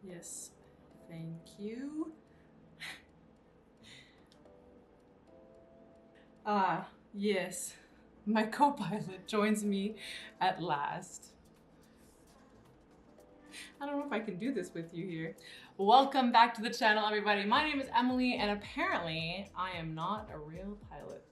Yes, thank you. Yes, my co-pilot joins me at last. I don't know if I can do this with you here. Welcome back to the channel, everybody. My name is Emily, and apparently I am not a real pilot.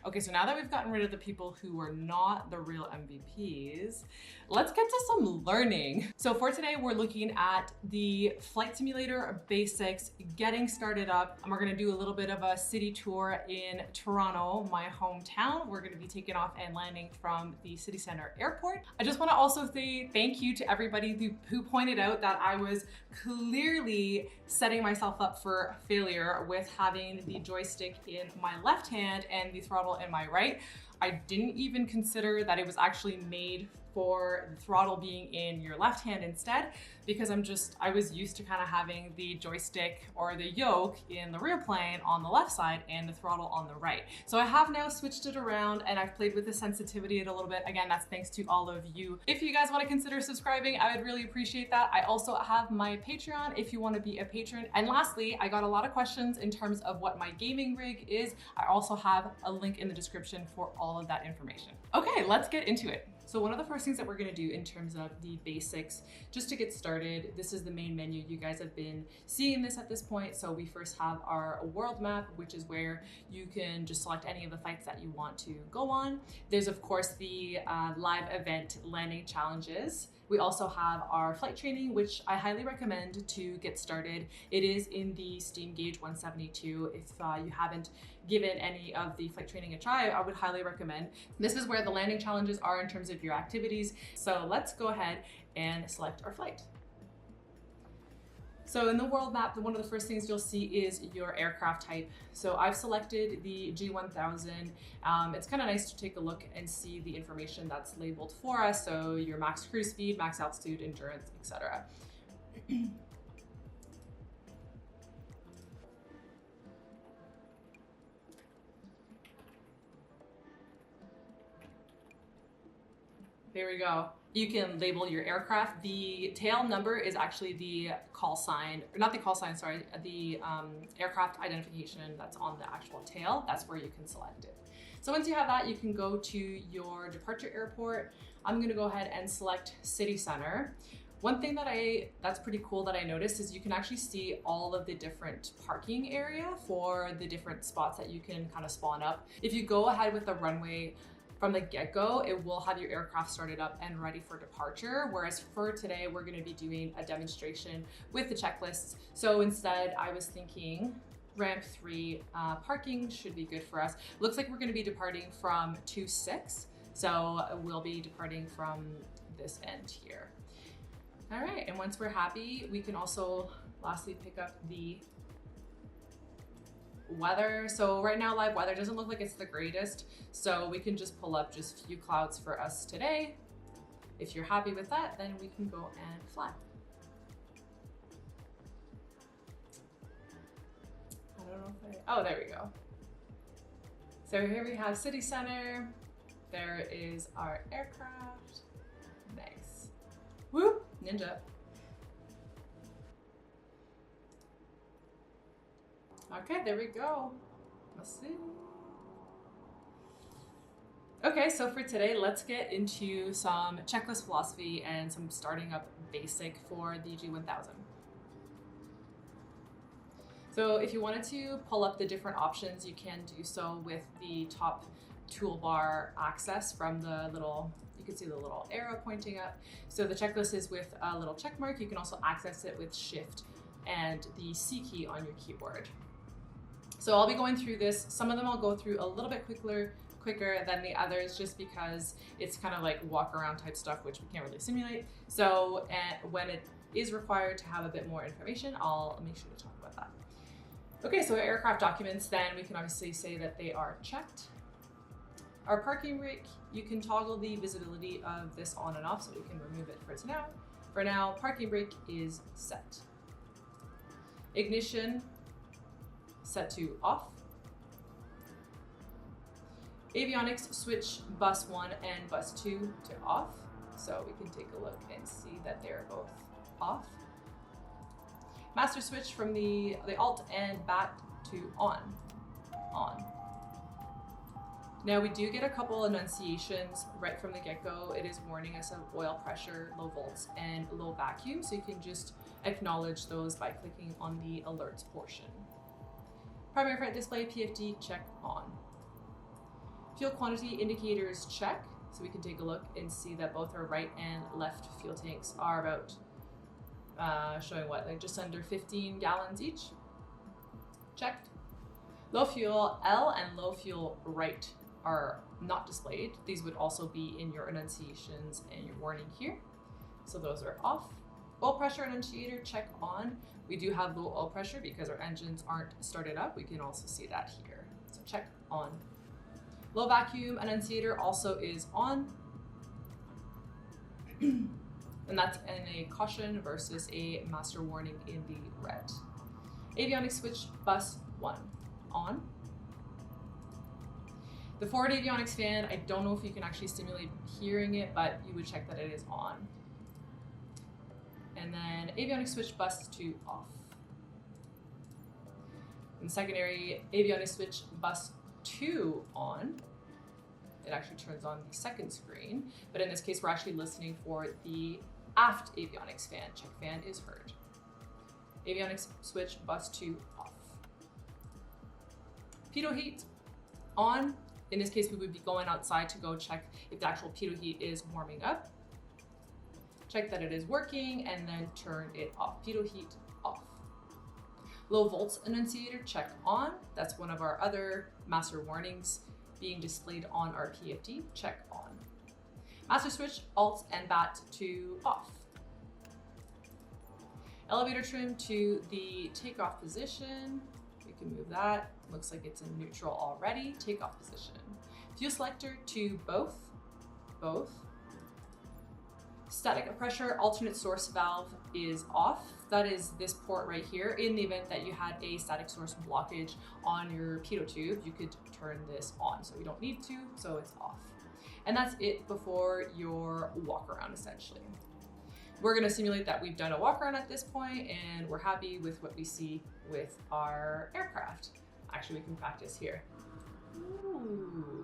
Okay, so now that we've gotten rid of the people who were not the real MVPs, let's get to some learning. So for today, we're looking at the flight simulator basics, getting started up, and we're gonna do a little bit of a city tour in Toronto, my hometown. We're gonna be taking off and landing from the city center airport. I just wanna also say thank you to everybody who pointed out that I was clearly setting myself up for failure with having the joystick in my left hand and the throttle in my right. I didn't even consider that it was actually made for the throttle being in your left hand instead, because I was used to kind of having the joystick or the yoke in the rear plane on the left side and the throttle on the right. So I have now switched it around and I've played with the sensitivity a little bit. Again, that's thanks to all of you. If you guys want to consider subscribing, I would really appreciate that. I also have my Patreon if you want to be a patron. And lastly, I got a lot of questions in terms of what my gaming rig is. I also have a link in the description for all of that information. Okay, let's get into it. So one of the first things that we're gonna do in terms of the basics, just to get started, this is the main menu. You guys have been seeing this at this point. So we first have our world map, which is where you can just select any of the flights that you want to go on. There's of course the live event landing challenges. We also have our flight training, which I highly recommend to get started. It is in the Steam Gauge 172. If you haven't given any of the flight training a try, I would highly recommend. This is where the landing challenges are in terms of your activities. So let's go ahead and select our flight. So in the world map, one of the first things you'll see is your aircraft type. So I've selected the G1000. It's kind of nice to take a look and see the information that's labeled for us. So your max cruise speed, max altitude, endurance, etc. There we go. You can label your aircraft. The tail number is actually the call sign, or not the call sign, sorry, the aircraft identification that's on the actual tail. That's where you can select it. So once you have that, you can go to your departure airport. I'm gonna go ahead and select city center. One thing that's pretty cool that I noticed is you can actually see all of the different parking area for the different spots that you can kind of spawn up. If you go ahead with the runway from the get-go, it will have your aircraft started up and ready for departure. Whereas for today, we're gonna be doing a demonstration with the checklists. So instead, I was thinking ramp 3 parking should be good for us. Looks like we're gonna be departing from 2-6. So we'll be departing from this end here. All right, and once we're happy, we can also lastly pick up the weather. So right now live weather doesn't look like it's the greatest, so we can just pull up just a few clouds for us today. If you're happy with that, then we can go and fly. I don't know if oh, there we go. So here we have city center. There is our aircraft. Nice. Whoop, ninja. Okay, there we go. Let's see. Okay, so for today, let's get into some checklist philosophy and some starting up basic for the G1000. So if you wanted to pull up the different options, you can do so with the top toolbar access from the little, you can see the little arrow pointing up. So the checklist is with a little check mark. You can also access it with Shift and the C key on your keyboard. So I'll be going through this. Some of them I'll go through a little bit quicker than the others, just because it's kind of like walk around type stuff, which we can't really simulate. So when it is required to have a bit more information, I'll make sure to talk about that. Okay, so aircraft documents, then we can obviously say that they are checked. Our parking brake, you can toggle the visibility of this on and off, so we can remove it for now. For now, parking brake is set. Ignition, set to off. Avionics, switch bus 1 and bus 2 to off. So we can take a look and see that they're both off. Master switch from the alt and bat to on. Now we do get a couple annunciations right from the get-go. It is warning us of oil pressure, low volts, and low vacuum. So you can just acknowledge those by clicking on the alerts portion. Primary front display, PFD, check on. Fuel quantity indicators, check. So we can take a look and see that both our right and left fuel tanks are about showing what, like just under 15 gallons each. Checked. Low fuel L and low fuel right are not displayed. These would also be in your annunciations and your warning here. So those are off. Oil pressure annunciator, check on. We do have low oil pressure because our engines aren't started up. We can also see that here. So check on. Low vacuum annunciator also is on. And that's in a caution versus a master warning in the red. Avionics switch bus 1 on. The forward avionics fan, I don't know if you can actually simulate hearing it, but you would check that it is on. And then avionics switch bus 2 off. And secondary avionics switch bus 2 on. It actually turns on the second screen, but in this case, we're actually listening for the aft avionics fan. Check fan is heard. Avionics switch bus 2 off. Pitot heat on. In this case, we would be going outside to go check if the actual pitot heat is warming up. Check that it is working and then turn it off. Pitot heat off. Low volts annunciator, check on. That's one of our other master warnings being displayed on our PFD, check on. Master switch, alt and bat to off. Elevator trim to the takeoff position. We can move that. Looks like it's in neutral already. Takeoff position. Fuel selector to both. Static pressure alternate source valve is off. That is this port right here. In the event that you had a static source blockage on your pitot tube, you could turn this on. So you don't need to, so it's off. And that's it before your walk around essentially. We're gonna simulate that we've done a walk around at this point and we're happy with what we see with our aircraft. Actually, we can practice here. Ooh.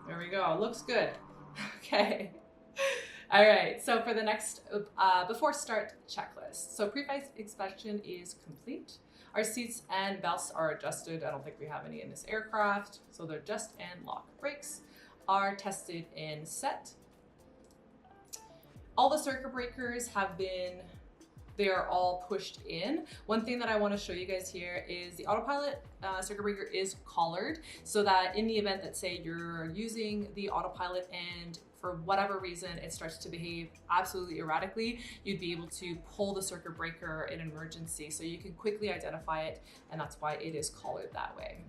There we go, looks good. Okay. All right, so for the next before start checklist. So pre-flight inspection is complete. Our seats and belts are adjusted. I don't think we have any in this aircraft. So they're just and lock. Brakes are tested and set. All the circuit breakers have been, they are all pushed in. One thing that I want to show you guys here is the autopilot circuit breaker is collared so that in the event that say you're using the autopilot and for whatever reason it starts to behave absolutely erratically, you'd be able to pull the circuit breaker in an emergency so you can quickly identify it, and that's why it is collared that way.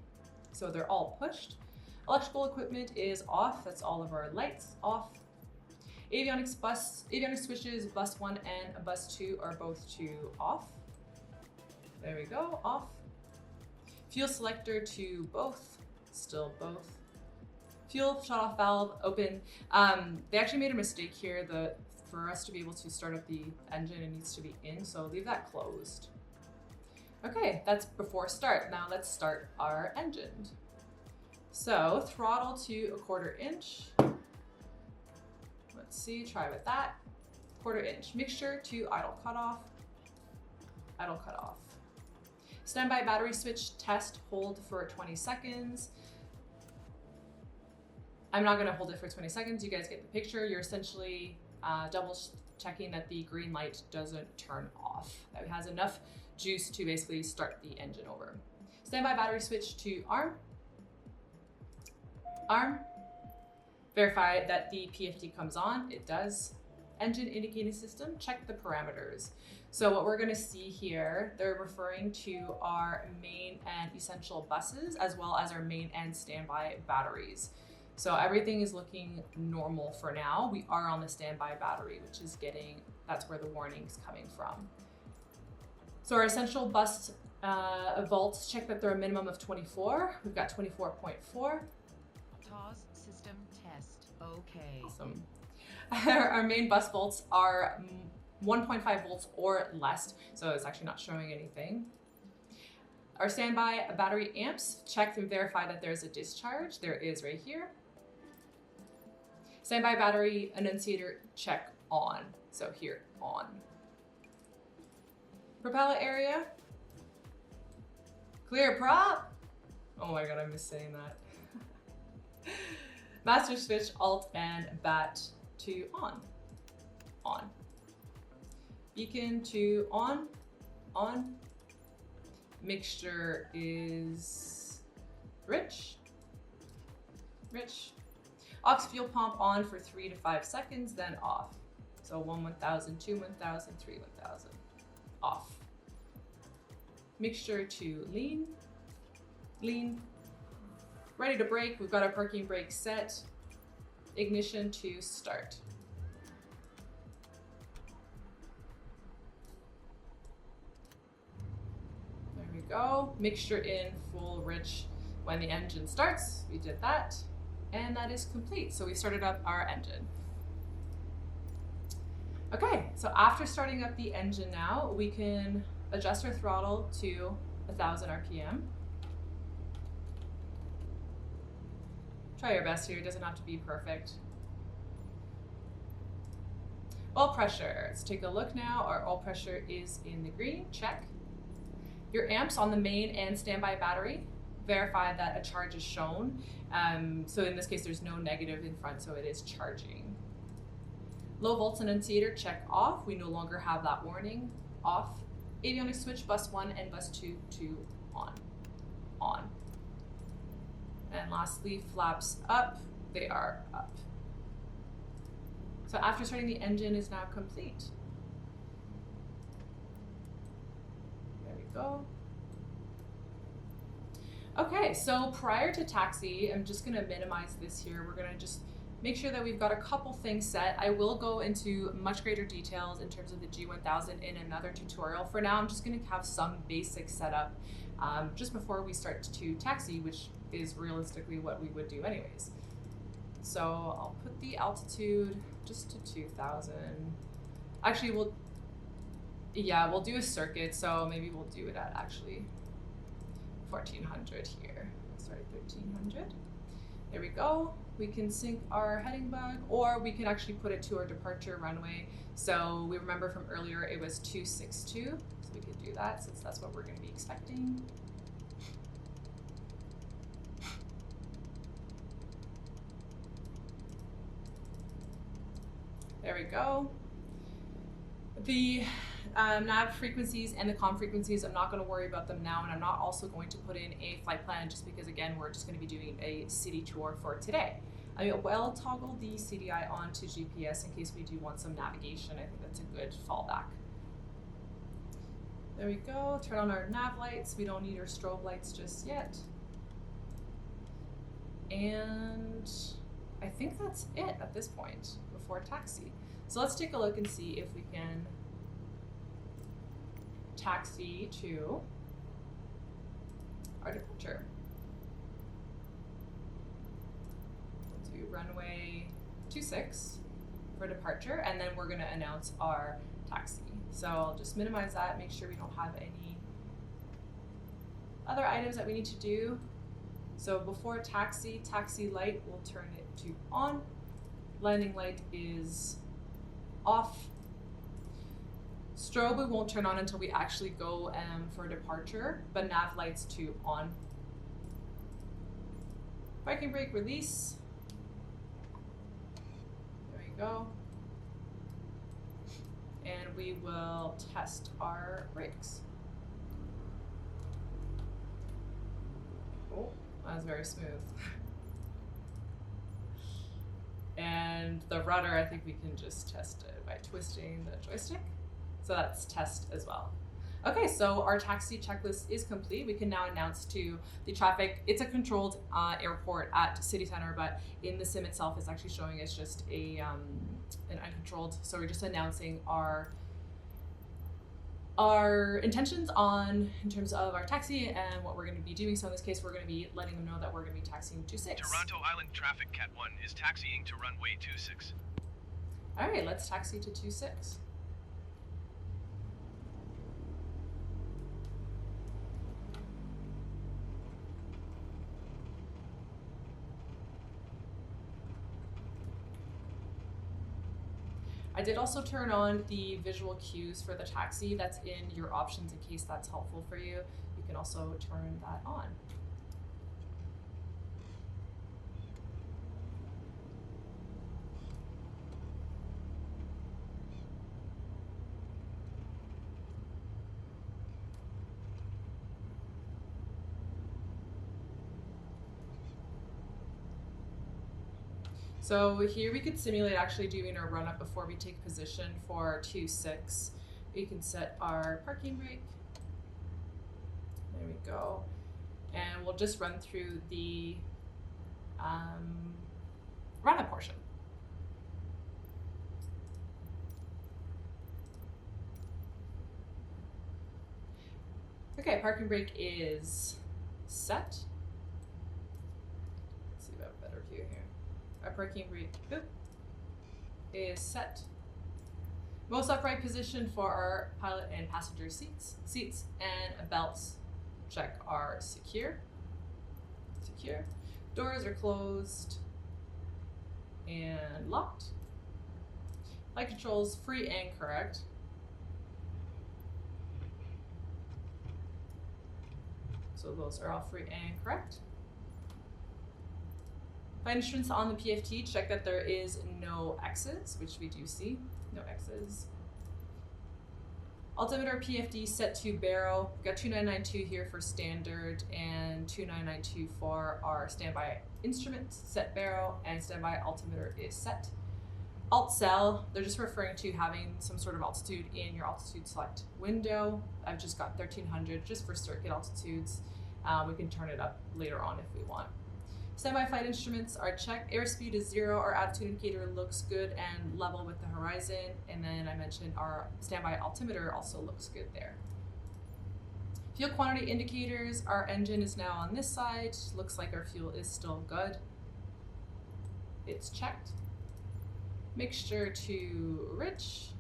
So they're all pushed. Electrical equipment is off. That's all of our lights off. Avionics switches, bus 1 and bus 2 are both off. There we go, off. Fuel selector to both, still both. Fuel shut-off valve open. They actually made a mistake here. For us to be able to start up the engine, it needs to be in, so leave that closed. Okay, that's before start. Now let's start our engine. So throttle to 1/4 inch. Let's see, try with that. 1/4 inch. Mixture to idle cutoff. Idle cutoff. Standby battery switch test, hold for 20 seconds. I'm not gonna hold it for 20 seconds. You guys get the picture. You're essentially double checking that the green light doesn't turn off. That it has enough juice to basically start the engine over. Standby battery switch to arm. Arm. Verify that the PFD comes on. It does. Engine indicating system, check the parameters. So what we're gonna see here, they're referring to our main and essential buses as well as our main and standby batteries. So everything is looking normal for now. We are on the standby battery, which is that's where the warning's coming from. So our essential bus volts, check that they're a minimum of 24. We've got 24.4. TOS system test, okay. Awesome. our main bus volts are 1.5 volts or less, so it's actually not showing anything. Our standby battery amps, check and verify that there's a discharge. There is right here. Standby battery annunciator, check on. So here, on. Propeller area. Clear prop. Oh my god, I miss saying that. Master switch, alt and bat to on. On. Beacon to on. On. Mixture is rich. Rich. Aux fuel pump on for 3 to 5 seconds, then off. So 1 1000, 2 1000, 3 1000. Off. Mixture to lean. Lean. Ready to brake. We've got our parking brake set. Ignition to start. There we go. Mixture in full rich when the engine starts. We did that. And that is complete. So we started up our engine. Okay, so after starting up the engine now, we can adjust our throttle to 1000 RPM. Try your best here, it doesn't have to be perfect. Oil pressure, let's take a look now. Our oil pressure is in the green, check. Your amps on the main and standby battery, verify that a charge is shown. So in this case, there's no negative in front, so it is charging. Low volts annunciator, check off. We no longer have that warning, off. Avionics switch, bus 1 and bus 2 to on. On. And lastly, flaps up, they are up. So after starting, the engine is now complete. There we go. Okay, so prior to taxi, I'm just gonna minimize this here. We're gonna just make sure that we've got a couple things set. I will go into much greater details in terms of the G1000 in another tutorial. For now, I'm just gonna have some basic setup just before we start to taxi, which is realistically what we would do anyways. So I'll put the altitude just to 2000. Actually, we'll do a circuit, so maybe we'll do it at actually 1400 here. Sorry, 1300. There we go. We can sync our heading bug, or we can actually put it to our departure runway. So we remember from earlier it was 262, so we could do that since that's what we're going to be expecting. There we go. The nav frequencies and the comm frequencies, I'm not going to worry about them now, and I'm not also going to put in a flight plan just because, again, we're just going to be doing a city tour for today. I will toggle the CDI on to GPS in case we do want some navigation. I think that's a good fallback. There we go. Turn on our nav lights. We don't need our strobe lights just yet. And I think that's it at this point before taxi. So let's take a look and see if we can taxi to our departure. We'll do runway 26 for departure, and then we're going to announce our taxi. So I'll just minimize that, make sure we don't have any other items that we need to do. So before taxi, taxi light, we'll turn it to on. Landing light is off. Strobe we won't turn on until we actually go for departure, but nav lights to on. Parking brake release. There we go. And we will test our brakes. Oh, that was very smooth. And the rudder, I think we can just test it by twisting the joystick. So that's test as well. Okay, so our taxi checklist is complete. We can now announce to the traffic. It's a controlled airport at city center, but in the sim itself, it's actually showing us just a an uncontrolled. So we're just announcing our intentions in terms of our taxi and what we're going to be doing. So in this case, we're going to be letting them know that we're going to be taxiing to 6. Toronto Island traffic Cat 1 is taxiing to runway 26. All right, let's taxi to 26. I did also turn on the visual cues for the taxi. That's in your options in case that's helpful for you. You can also turn that on. So here we could simulate actually doing a run up before we take position for 2-6. We can set our parking brake. There we go. And we'll just run through the run up portion. Okay, parking brake is set. Let's see if I have a better view here. Our parking brake is set. Most upright position for our pilot and passenger seats. Seats and belts check are secure. Secure. Doors are closed and locked. Flight controls free and correct. So those are all free and correct. Flight instruments on the PFT, check that there is no X's, which we do see, no X's. Altimeter PFD set to barrel. We've got 2992 here for standard and 2992 for our standby instrument, set barrel, and standby altimeter is set. Alt cell, they're just referring to having some sort of altitude in your altitude select window. I've just got 1300 just for circuit altitudes. We can turn it up later on if we want. Standby flight instruments are checked. Airspeed is 0. Our attitude indicator looks good and level with the horizon. And then I mentioned our standby altimeter also looks good there. Fuel quantity indicators, our engine is now on this side. Looks like our fuel is still good. It's checked. Mixture to rich.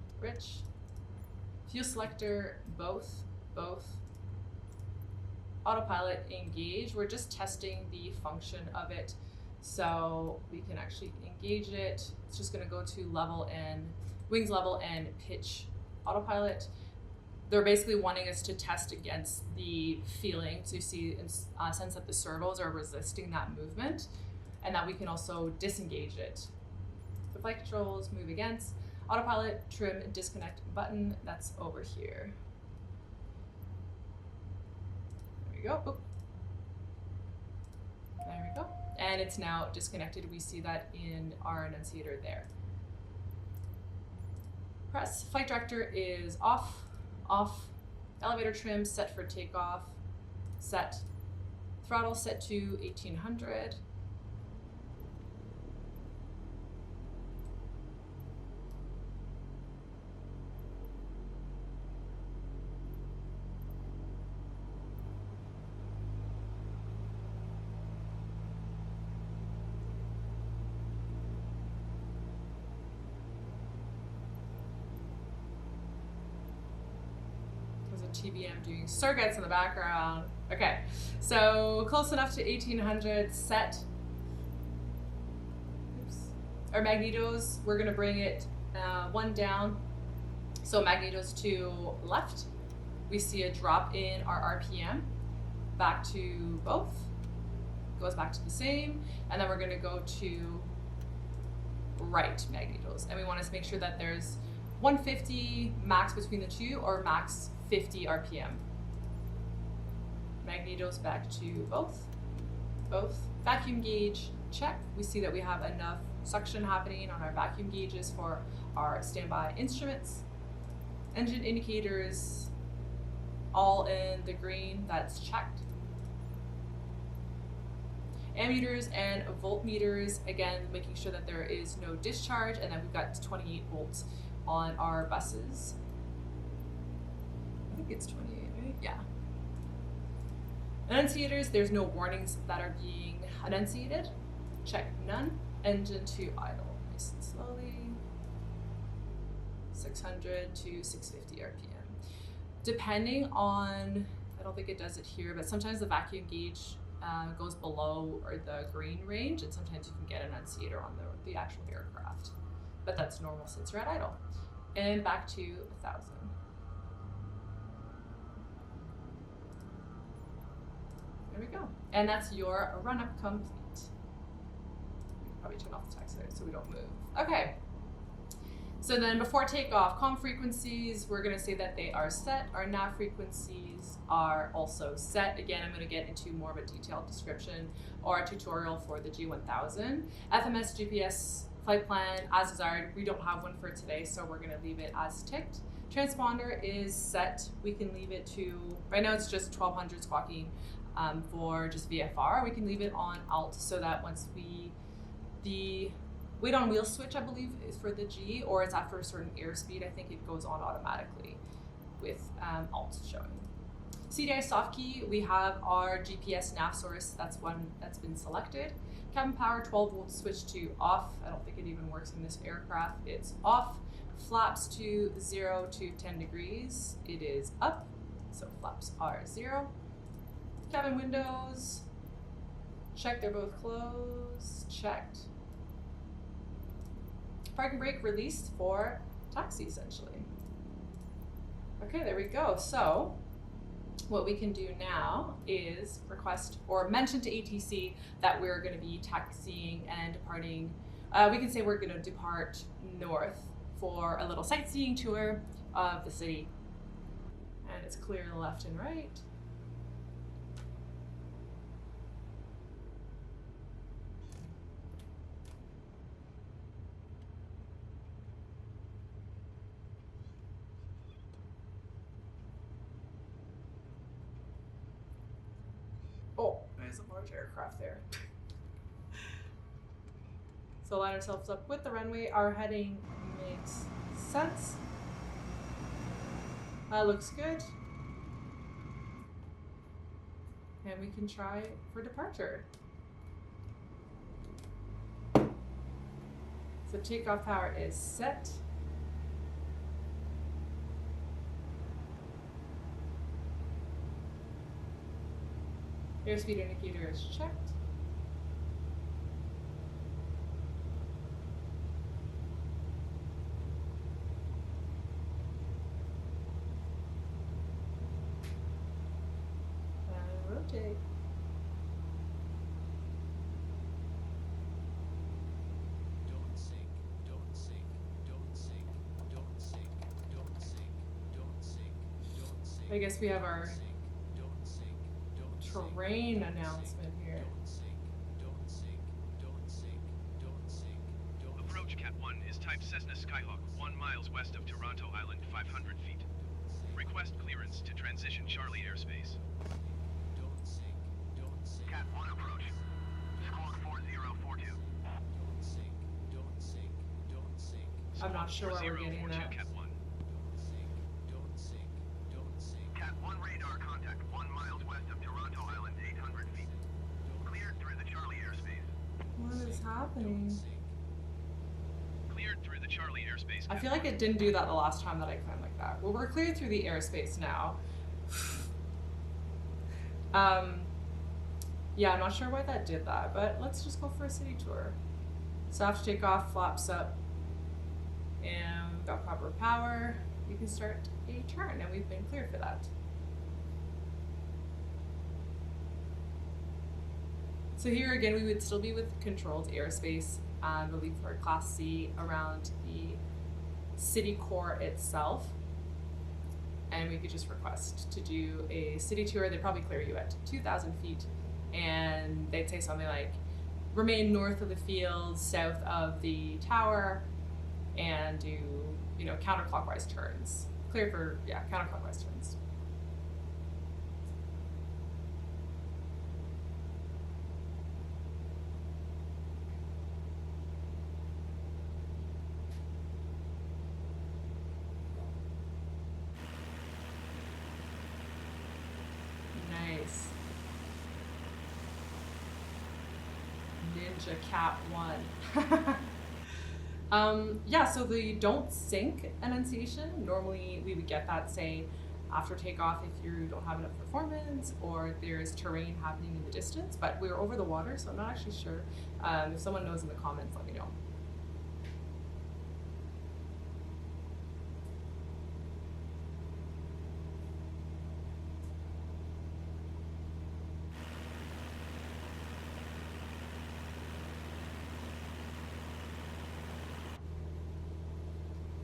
Fuel selector, both. Autopilot engage. We're just testing the function of it, so we can actually engage it. It's just going to go to level and wings level and pitch autopilot. They're basically wanting us to test against the feeling to see sense that the servos are resisting that movement, and that we can also disengage it. The flight controls move against autopilot trim disconnect button. That's over here. There we go. Oop. There we go. And it's now disconnected. We see that in our annunciator there. Press. Flight director is off. Elevator trim set for takeoff. Set. Throttle set to 1800. TBM doing circuits in the background. Okay, so close enough to 1800 set. Oops. Our magnetos, we're gonna bring it one down. So magnetos to left. We see a drop in our RPM. Back to both. Goes back to the same. And then we're gonna go to right magnetos. And we want to make sure that there's 150 max between the two or max 50 RPM. Magnetos back to both. Vacuum gauge, check. We see that we have enough suction happening on our vacuum gauges for our standby instruments. Engine indicators, all in the green, that's checked. Ammeters and voltmeters, again, making sure that there is no discharge, and then we've got 28 volts on our buses. I think it's 28, right? Yeah. Annunciators, there's no warnings that are being annunciated. Check none. Engine to idle. Nice and slowly. 600 to 650 RPM. Depending on, I don't think it does it here, but sometimes the vacuum gauge goes below or the green range, and sometimes you can get an annunciator on the actual aircraft. But that's normal since you're at idle. And back to 1,000. There we go. And that's your run-up complete. We can probably turn off the text there so we don't move. Okay. So then before takeoff, comm frequencies, we're going to say that they are set. Our nav frequencies are also set. Again, I'm going to get into more of a detailed description or a tutorial for the G1000. FMS GPS flight plan, as desired. We don't have one for today, so we're going to leave it as ticked. Transponder is set. We can leave it to, right now it's just 1200 squawking for just VFR. We can leave it on alt so that once the weight on wheel switch, I believe, is for the G, or it's after a certain airspeed. I think it goes on automatically with alt showing. CDI soft key, we have our GPS nav source. That's one that's been selected. Cabin power 12 volt switch to off. I don't think it even works in this aircraft. It's off. Flaps to 0 to 10 degrees. It is up, so flaps are 0. Cabin windows, check, they're both closed, checked. Parking brake released for taxi, essentially. Okay, there we go. So what we can do now is request or mention to ATC that we're going to be taxiing and departing. We can say we're going to depart north for a little sightseeing tour of the city. And it's clear left and right. Oh, there's a large aircraft there. So line ourselves up with the runway. Our heading makes sense. Looks good. And we can try for departure. So takeoff power is set. Airspeed indicator is checked. And rotate. Don't sink, don't sink, don't sink, don't sink, don't sink, don't sink, don't sink. I guess we have our Don't sink, don't sink, terrain announcement here. don't sink, don't sink, don't sink, don't sink, don't Approach Cat 1 is type Cessna Skyhawk, 1 miles west of Toronto Island, 500 feet. Request clearance to transition Charlie airspace. don't sink, don't sink. Cat 1 approach. Squawk 4042. Don't sink, don't sink, don't sink. I'm not sure where we're getting 4042 that. Cat 1. Don't sink, don't sink, don't sink. Cat 1 radar contact 1 miles west of Toronto Island, 800 feet. Cleared through the Charlie airspace. What is happening? Cleared through the Charlie airspace. I Cat feel like it didn't do that the last time that I climbed like that. Well, we're clear through the airspace now. Yeah, I'm not sure why that did that, but let's just go for a city tour. So after takeoff, flaps up, and we've got proper power. We can start a turn, and we've been cleared for that. So here again, we would still be with controlled airspace, I believe for Class C around the city core itself. And we could just request to do a city tour. They'd probably clear you at 2,000 feet. And they'd say something like, remain north of the field, south of the tower, and do, you know, counterclockwise turns. Clear for, yeah, counterclockwise turns. Nice. Ninja Cat 1. Yeah, so the don't sink enunciation, normally we would get that, say, after takeoff if you don't have enough performance or there's terrain happening in the distance, but we're over the water, so I'm not actually sure. If someone knows in the comments, let me know.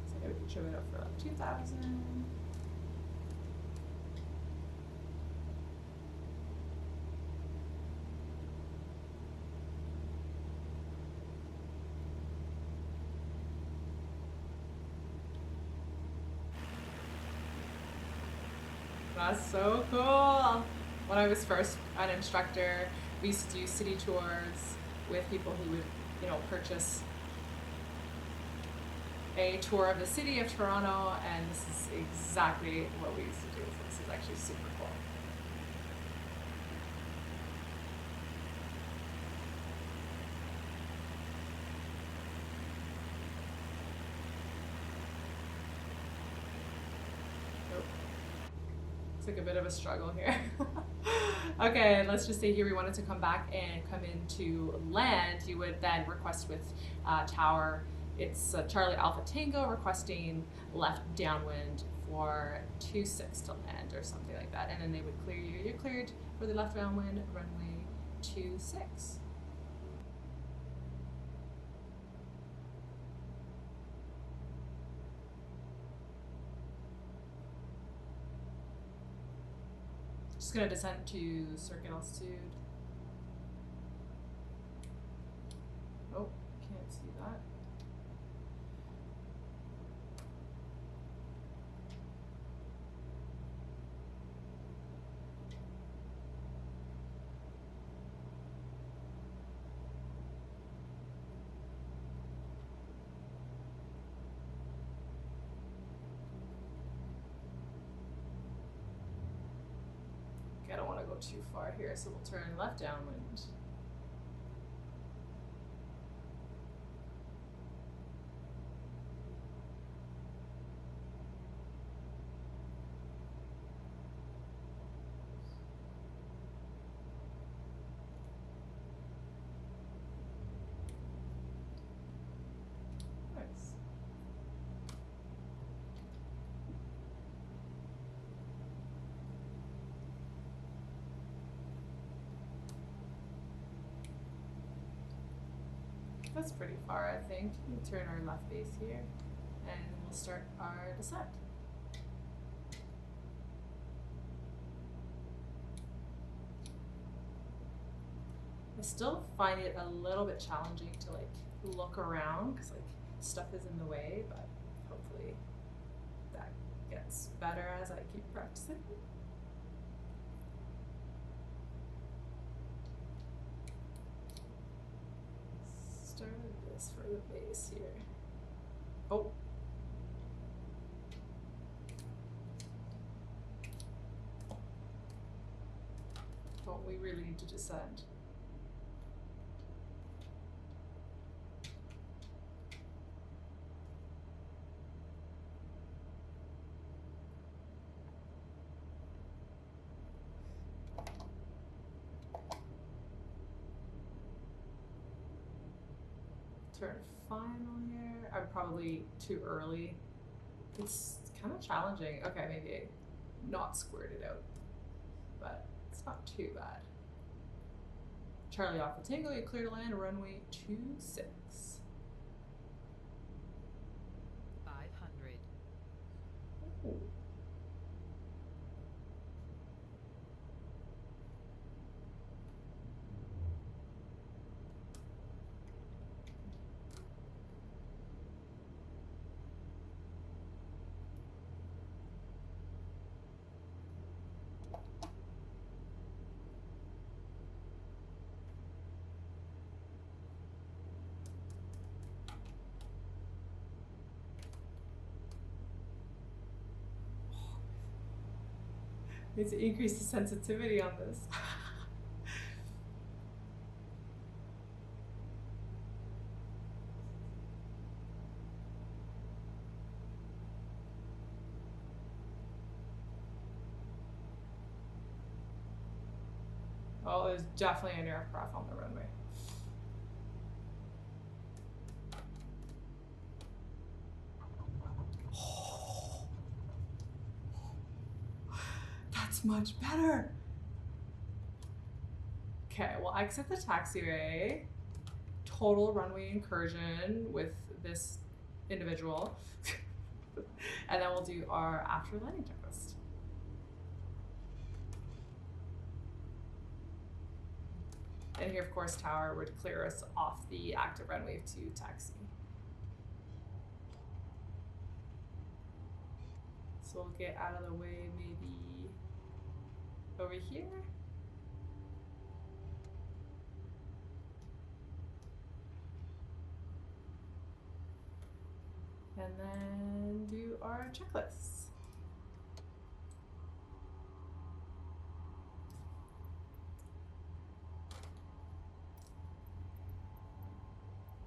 So I would trim it up for like 2,000. That's so cool. When I was first an instructor, we used to do city tours with people who would, purchase a tour of the city of Toronto, and this is exactly what we used to do. So this is actually super cool. It's like a bit of a struggle here. Okay, let's just say here we wanted to come back and come into land. You would then request with tower. It's Charlie Alpha Tango requesting left downwind for 26 to land or something like that. And then they would clear you. You're cleared for the left downwind, runway 26. Just gonna descend to circuit altitude. Oh, can't see that. I don't want to go too far here, so we'll turn left downwind. Nice. That's pretty far, I think. We'll turn our left base here, and we'll start our descent. I still find it a little bit challenging to like look around because like stuff is in the way, but hopefully that gets better as I keep practicing. Started this for the base here. Oh. Oh, we really need to descend. Turn final here. I'm probably too early. It's kind of challenging. Okay, maybe not squared it out, but it's not too bad. Charlie Alpha Tango, you clear to land, runway 26. 500. Ooh. Need to increase the sensitivity on this. Oh, there's definitely an aircraft on the runway. Oh, that's much better. Okay, we'll exit the taxiway. Total runway incursion with this individual. And then we'll do our after landing checklist. And here, of course, tower would clear us off the active runway to taxi. So we'll get out of the way maybe over here. And then do our checklists.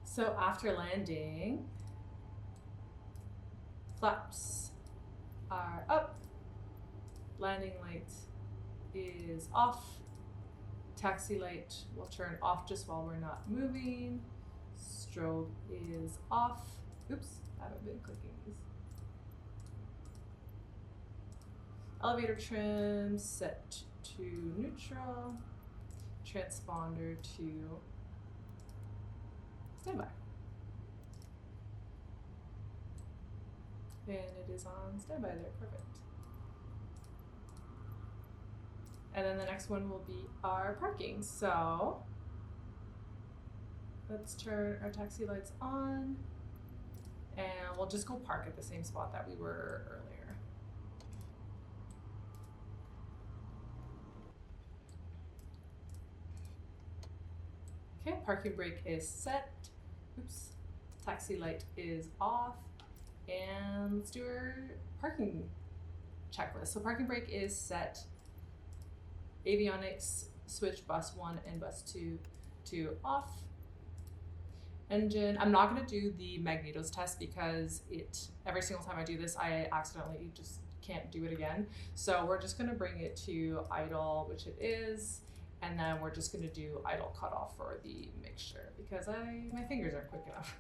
So after landing, flaps are up, landing light is off, taxi light will turn off just while we're not moving, strobe is off. Oops, I haven't been clicking these. Elevator trim set to neutral, transponder to standby. And it is on standby there, perfect. And then the next one will be our parking. So let's turn our taxi lights on and we'll just go park at the same spot that we were earlier. Okay, parking brake is set. Oops, taxi light is off. And let's do our parking checklist. So parking brake is set. Avionics, switch bus 1 and bus 2 to off. Engine, I'm not gonna do the magnetos test because every single time I do this, I accidentally just can't do it again. So we're just gonna bring it to idle, which it is. And then we're just gonna do idle cutoff for the mixture because my fingers aren't quick enough.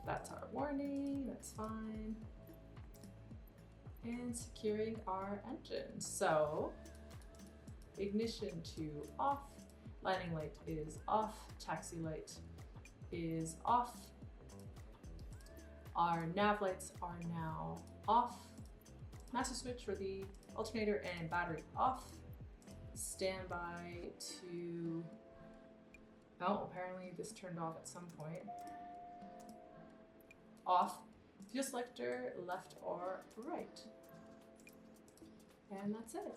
That's our warning, that's fine. And securing our engine. So ignition to off, landing light is off, taxi light is off. Our nav lights are now off. Master switch for the alternator and battery off. Standby to, oh, apparently this turned off at some point. Off. Fuel selector, left or right. And that's it.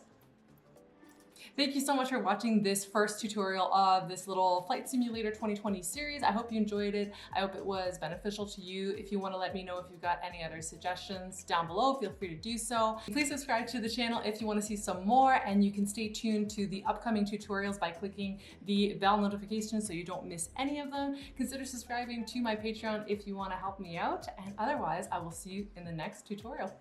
Thank you so much for watching this first tutorial of this little Flight Simulator 2020 series. I hope you enjoyed it. I hope it was beneficial to you. If you want to let me know if you've got any other suggestions down below, feel free to do so. Please subscribe to the channel if you want to see some more, and you can stay tuned to the upcoming tutorials by clicking the bell notification so you don't miss any of them. Consider subscribing to my Patreon if you want to help me out, and otherwise I will see you in the next tutorial.